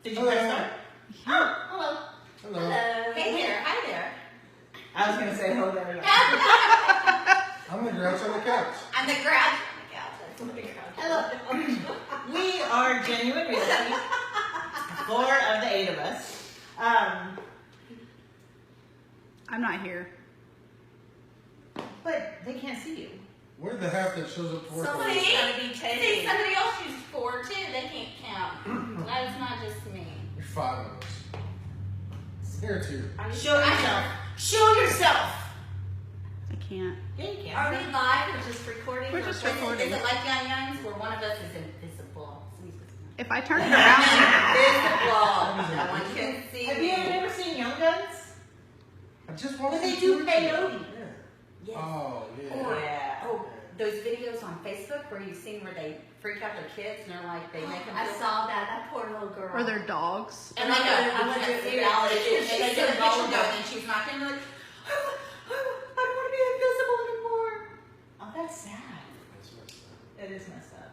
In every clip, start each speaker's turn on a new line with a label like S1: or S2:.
S1: Did you press start?
S2: Yeah.
S1: Hello.
S2: Hello.
S3: Hey there. Hi there.
S1: I was going to say hello there.
S2: I'm the grouch on the couch.
S3: I'm the grouch on the couch. I'm the grouch.
S1: Hello. We are Genuine Realty. 4 of the 8 of us.
S4: I'm not here.
S1: But they can't see you.
S2: We're the half that shows up to work.
S3: Somebody's See? gotta be See, somebody else used 4 too. They can't count. That's not just me.
S2: There's 5 of us. Here too.
S1: Show yourself. Show yourself.
S4: I can't.
S1: Yeah, you can.
S3: Are we live or just recording?
S4: We're
S3: Or
S4: just
S3: is it-
S4: recording.
S3: Is it like Young Youngs where one of us is invisible?
S4: If I turn it around,
S3: Invisible. No one can see
S1: Have you
S3: me.
S1: ever seen Young Guns?
S2: I just want
S1: When
S2: to
S1: they do peyote.
S3: Yes.
S2: Oh, yeah.
S3: Or, oh, those videos on Facebook where you've seen where they freak out their kids and they're like, they make them
S5: I
S3: feel
S5: saw that. That poor little girl.
S4: or their dogs.
S3: And like
S5: I
S3: I
S5: went to
S3: see
S5: see
S3: reality,
S5: it.
S3: and they
S5: She's
S3: get a
S5: so
S3: picture
S5: vulnerable.
S3: going, and she's not gonna like, I don't want to be invisible anymore.
S1: Oh, that's sad.
S2: That's messed up.
S1: It is messed up.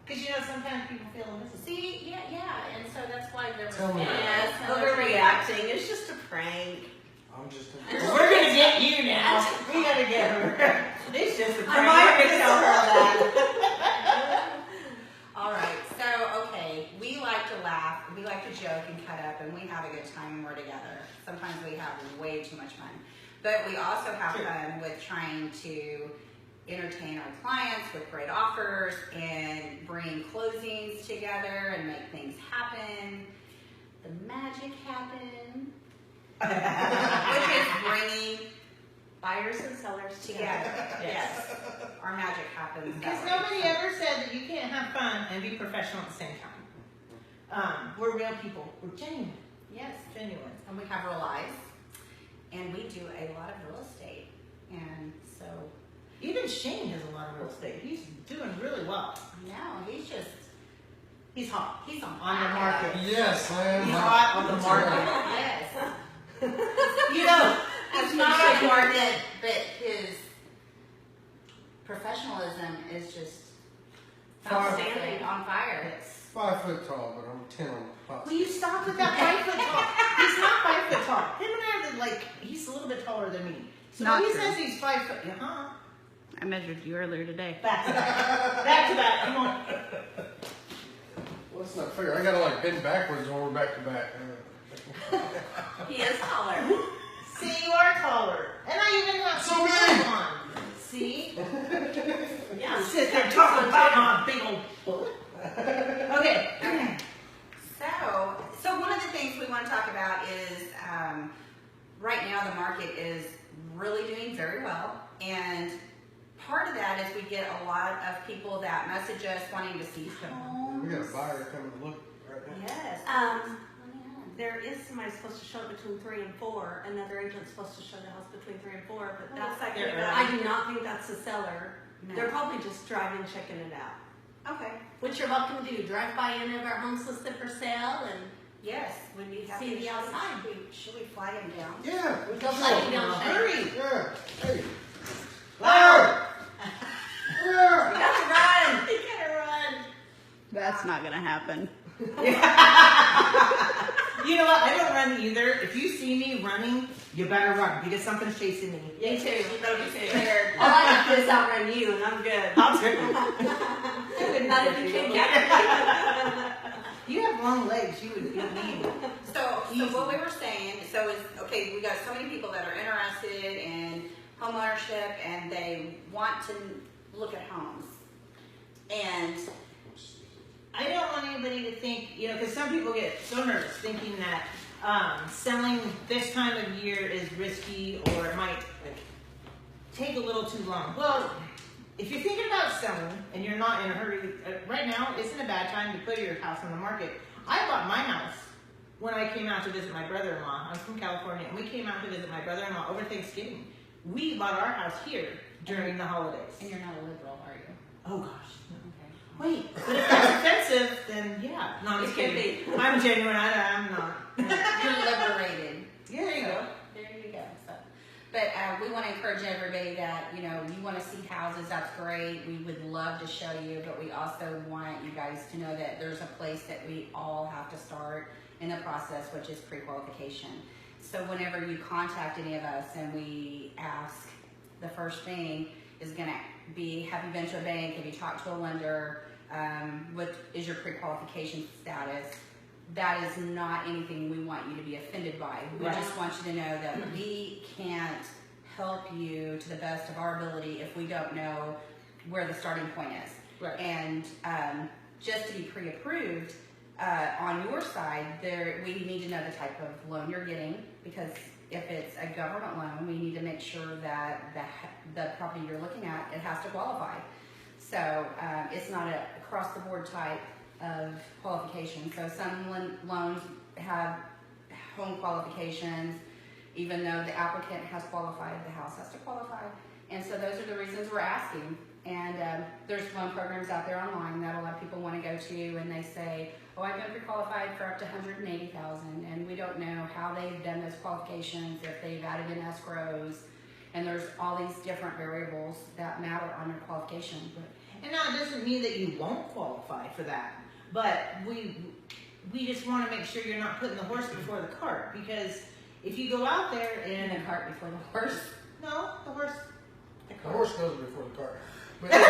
S1: Because you know sometimes people feel invisible.
S3: See, yeah, and so that's why there was.
S2: Tell me.
S5: Yes, overreacting. It's just a prank.
S2: I'm just
S1: We're gonna get you now. We gotta get her. It's just a prank.
S5: I might
S1: We're gonna tell her
S5: that.
S3: All right, so okay, we like to laugh, we like to joke and cut up, and we have a good time when we're together. Sometimes we have way too much fun, but we also have fun with trying to entertain our clients with great offers and bring closings together and make things happen. The magic happen, which is bringing
S5: Buyers and sellers
S3: together.
S5: together.
S3: Yes, our magic happens.
S1: Because
S3: that way.
S1: nobody ever said that you can't have fun and be professional at the same time. We're real people. We're genuine.
S3: Yes,
S1: Genuine.
S3: and we have real lives, and we do a lot of real estate, and so
S1: Even Shane has a lot of real estate. He's doing really well.
S3: now he's just
S1: He's hot.
S3: he's on
S1: On the
S3: fire.
S1: market.
S2: Yes, I am.
S1: He's hot on the
S2: That's
S1: market.
S2: right.
S3: Yes,
S1: You know,
S3: he's not on the market, but his professionalism is just
S5: Outstanding.
S3: on fire.
S2: 5 foot tall, but I'm 10 on the top.
S1: will you stop with that 5 foot tall? He's not 5 foot tall. Him and I are like, he's a little bit taller than me. So
S4: Not
S1: when he
S4: true.
S1: says he's 5 foot,
S4: I measured you earlier today.
S1: back to back. Back to back. Come on.
S2: Well, that's not fair. I gotta like bend backwards when we're back to back.
S5: He is taller.
S1: See, you are taller. And I even have
S2: So
S1: some
S2: big.
S1: on. See?
S5: Yeah.
S1: Sit there talking about my big old foot. Okay.
S3: So one of the things we want to talk about is right now the market is really doing very well, and part of that is we get a lot of people that message us wanting to see homes.
S2: We got a buyer coming to look right now.
S3: Yes.
S5: There is somebody supposed to show it between 3 and 4. Another agent's supposed to show the house between 3 and 4. But that's
S1: like
S5: like
S1: they're
S5: I do not think that's the seller.
S3: No.
S5: They're probably just driving, checking it out.
S3: Okay.
S5: Which you're welcome to do. Drive by any of our homes listed for sale and
S3: Yes. When we have
S5: See the outside.
S3: Should we fly him down?
S2: Yeah. we
S5: Go
S2: can
S5: fly
S2: show
S5: you down,
S2: them.
S5: Shane.
S1: Hurry.
S2: Yeah. Hey.
S1: Loud.
S2: Yeah.
S5: You gotta run! You gotta run!
S4: That's not gonna happen.
S1: You know what? I don't run either. If you see me running, you better run because something's chasing me.
S5: Me too.
S3: You better be scared.
S5: All I have to do is outrun you and I'm good.
S1: I'll trip you.
S5: Not if you can't catch me.
S1: You have long legs. You would need me.
S3: So what we were saying, so is, okay, we got so many people that are interested in home ownership and they want to look at homes. And
S1: I don't want anybody to think, because some people get so nervous thinking that selling this time of year is risky or it might take a little too long. Well, if you're thinking about selling and you're not in a hurry, right now isn't a bad time to put your house on the market. I bought my house when I came out to visit my brother-in-law. I'm from California, and we came out to visit my brother-in-law over Thanksgiving. We bought our house here during the holidays.
S3: and you're not a liberal, are you?
S1: Oh gosh. No.
S3: Okay.
S1: Wait, but if that's offensive, then yeah. No, I'm just
S5: It could
S1: kidding. I'm genuine. I'm not.
S3: You're liberated.
S1: Yeah, there you go.
S3: There you go. So, But we want to encourage everybody that, you know, you want to see houses, that's great. We would love to show you, but we also want you guys to know that there's a place that we all have to start in the process, which is pre-qualification. So whenever you contact any of us and we ask, the first thing is going to be, have you been to a bank? Have you talked to a lender? What is your pre-qualification status? That is not anything we want you to be offended by. We
S1: Right.
S3: just want you to know that we can't help you to the best of our ability if we don't know where the starting point is.
S1: Right.
S3: And just to be pre-approved, on your side, we need to know the type of loan you're getting, because if it's a government loan, we need to make sure that the property you're looking at, it has to qualify. So it's not a across-the-board type of qualification. So some loans have home qualifications, even though the applicant has qualified, the house has to qualify. And so those are the reasons we're asking. And there's loan programs out there online that a lot of people want to go to, and they say, oh, I've been pre-qualified for up to $180,000, and we don't know how they've done those qualifications, if they've added in escrows, and there's all these different variables that matter on your qualification.
S1: And now it doesn't mean that you won't qualify for that, but we just want to make sure you're not putting the horse before the cart, because if you go out there
S3: And
S1: and
S3: the cart before the horse.
S1: no, the horse.
S2: The horse goes before the cart. But
S1: Okay,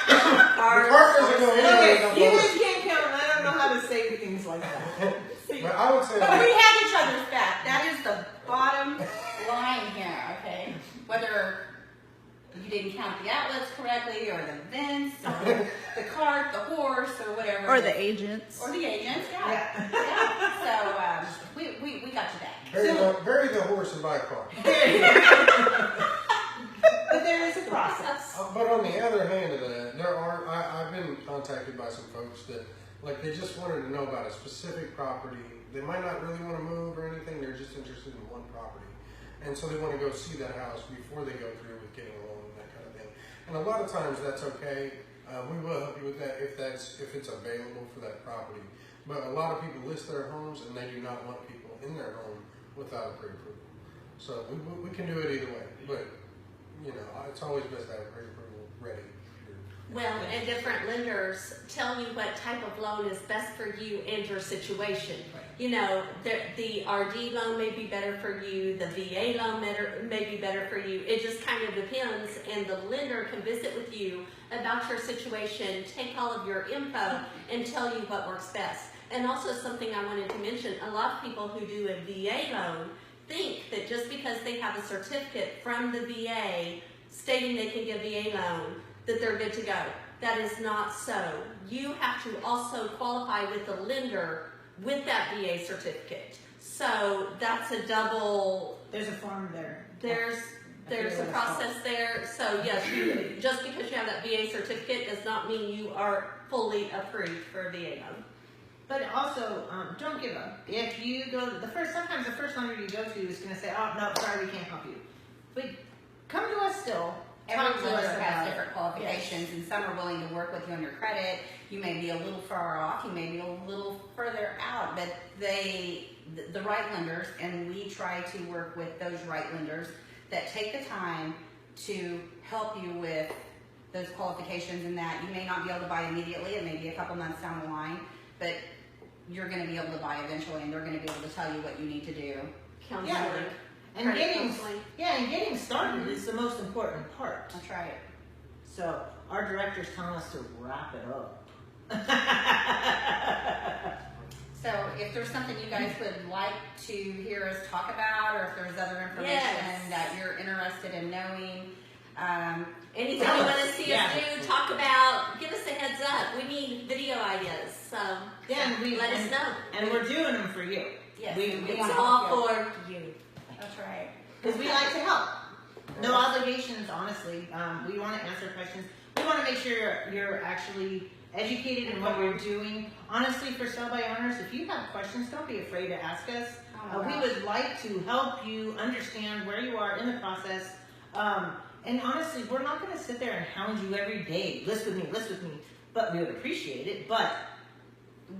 S2: the cart doesn't go anywhere.
S1: you guys can't count, and I don't know how to say things like that.
S2: But I would say,
S3: But we
S2: like,
S3: have each other's back. That is the bottom line here, okay? Whether you didn't count the outlets correctly, or the vents, or the cart, the horse, or whatever.
S4: Or
S3: it
S4: the
S3: is.
S4: agents.
S3: Or the agents, yeah.
S1: Yeah.
S3: Yeah. So we got you back.
S2: bury the horse and buy a car.
S1: But there is a process.
S2: But on the other hand of that, I've been contacted by some folks that, like, they just wanted to know about a specific property. They might not really want to move or anything, they're just interested in one property. And so they want to go see that house before they go through with getting a loan and that kind of thing. And a lot of times that's okay. We will help you with that if it's available for that property. But a lot of people list their homes and they do not want people in their home without a pre-approval. So we can do it either way. But, you know, it's always best to have a pre-approval ready.
S6: Well, and different lenders tell you what type of loan is best for you and your situation. You know, the RD loan may be better for you, the VA loan may be better for you. It just kind of depends, and the lender can visit with you about your situation, take all of your info, and tell you what works best. And also something I wanted to mention, a lot of people who do a VA loan think that just because they have a certificate from the VA stating they can give VA loan, that they're good to go. That is not so. You have to also qualify with the lender with that VA certificate. So that's a double,
S1: There's a form there.
S6: there's a process there. So yes, just because you have that VA certificate does not mean you are fully approved for a VA loan.
S1: But also, don't give up. If you go sometimes the first lender you go to is going to say, "Oh no, sorry, we can't help you." But come to us still. Talk
S3: Every
S1: to us
S3: lender
S1: about
S3: has
S1: it.
S3: different qualifications, and some are willing to work with you on your credit. You may be a little far off, you may be a little further out, but the right lenders, and we try to work with those right lenders that take the time to help you with those qualifications, and that you may not be able to buy immediately, it may be a couple months down the line, but you're going to be able to buy eventually, and they're going to be able to tell you what you need to do.
S6: Counseling.
S1: And
S6: Credit
S1: getting
S6: counseling.
S1: and getting started is the most important part.
S3: That's right.
S1: So our director's telling us to wrap it up.
S3: So if there's something you guys would like to hear us talk about, or if there's other information
S6: Yes.
S3: that you're interested in knowing,
S6: Anything you want to see
S1: Yeah.
S6: us do, talk about, give us a heads up. We need video ideas, so
S1: Yeah, and
S6: let us know.
S1: And we're doing them for you.
S3: yes,
S1: We
S3: we
S6: It's
S3: want to
S6: all
S3: help you.
S6: for you.
S3: That's right.
S1: Because we like to help. No obligations, honestly. We want to answer questions. We want to make sure you're actually educated in what you're doing. Honestly, for sell by owners, if you have questions, don't be afraid to ask us.
S3: Oh,
S1: We
S3: gosh.
S1: would like to help you understand where you are in the process. And honestly, we're not going to sit there and hound you every day. List with me. But we would appreciate it. But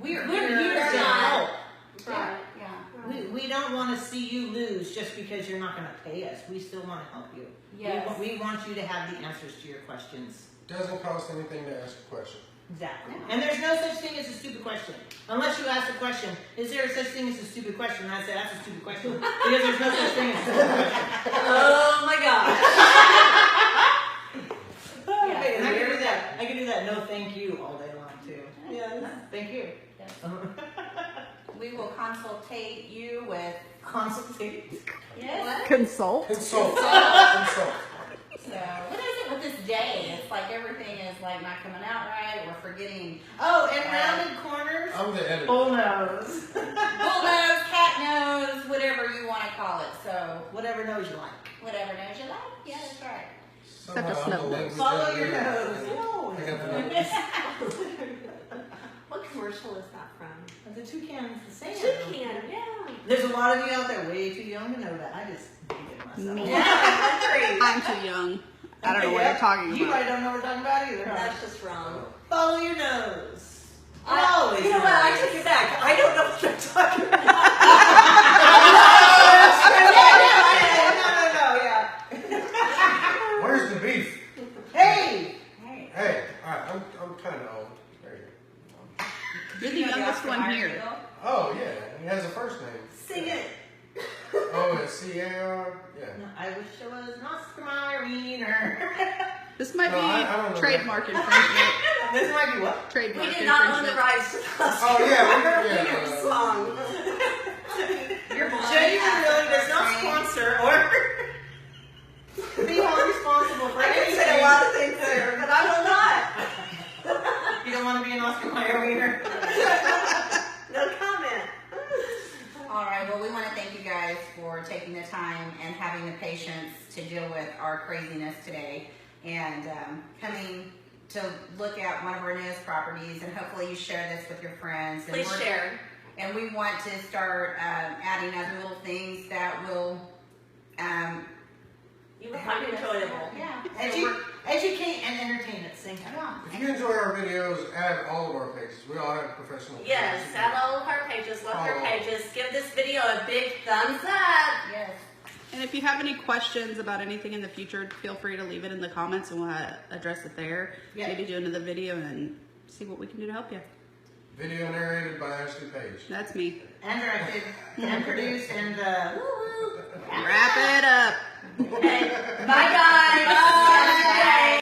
S3: We're
S1: we're here
S3: here
S1: to
S6: not-
S1: help.
S3: Yeah, yeah.
S1: We don't want to see you lose just because you're not going to pay us. We still want to help you.
S3: Yes.
S1: We want you to have the answers to your questions.
S2: Doesn't cost anything to ask a question.
S1: Exactly. And there's no such thing as a stupid question. Unless you ask the question, is there such thing as a stupid question? And I say, that's a stupid question. Because there's no such thing as a stupid question.
S6: Oh my gosh.
S1: Okay, and I can do that. I can do that no thank you all day long too.
S6: Yes.
S1: Thank you.
S3: Yes. We will consultate you with.
S1: Consultate.
S3: Yes.
S4: Consult.
S2: Consult. Consult.
S3: So, what is it with this day? It's like everything is like not coming out right. We're forgetting
S1: Oh, and rounded corners.
S2: I'm the editor.
S1: Bull nose.
S3: bull nose, cat nose, whatever you want to call it. So,
S1: Whatever nose you like.
S3: whatever nose you like. Yeah, that's right.
S2: Somehow
S4: Except a
S2: I'm
S4: snub
S2: the
S4: nose.
S2: language
S1: Follow your
S2: editor.
S1: nose.
S2: I got the numbers.
S5: What commercial is that from?
S1: The toucan is the same.
S5: Toucan, yeah.
S1: There's a lot of you out there way too young to know that. I just did it myself.
S4: Me.
S5: Yeah,
S4: I'm too young. I don't know what you're talking
S1: You probably
S4: about.
S1: don't know what we're talking about either. Huh?
S5: that's just wrong.
S1: Follow your nose.
S6: You know what? I take it back. I don't know what you're talking about.
S1: No, yeah.
S2: Where's the beef?
S1: Hey!
S3: Hey.
S2: Hey, alright, I'm kind of old. There you go.
S4: You're the youngest one here.
S2: Oh yeah, he has a first name.
S5: Sing it.
S2: Oh, it's C-A-R? Yeah.
S1: No, I wish it was an Oscar Mayer wiener.
S4: This might
S2: No, I don't
S4: be
S2: know
S4: trademark infringement.
S1: This might be what?
S4: Trademark
S6: We did not own the
S4: infringement.
S6: rights to the
S2: Oh yeah,
S6: Your song.
S3: You're blind.
S1: Genuine really does not sponsor or be held responsible for
S6: I can
S1: anything.
S6: say a lot of things there, but I will not.
S1: You don't want to be an Oscar Mayer wiener.
S6: No comment.
S3: All right. Well, we want to thank you guys for taking the time and having the patience to deal with our craziness today, and coming to look at one of our newest properties. And hopefully, you share this with your friends. And
S6: Please
S3: we're-
S6: share.
S3: And we want to start adding other little things that will.
S6: You will find it enjoyable.
S3: Yeah. So
S1: Educate and entertain at the same time.
S3: yeah.
S2: If you enjoy our videos, add all of our pages. We all have professional
S6: Yes,
S2: pages.
S6: add all of our pages, love our
S2: Oh.
S6: pages. Give this video a big thumbs up.
S3: Yes.
S4: And if you have any questions about anything in the future, feel free to leave it in the comments and we'll address it there.
S1: Yeah.
S4: Maybe do another video and see what we can do to help you.
S2: Video narrated by Ashley Page.
S4: That's me.
S1: And directed and produced and woo-woo.
S4: Wrap it up.
S6: Okay. Bye guys. Bye.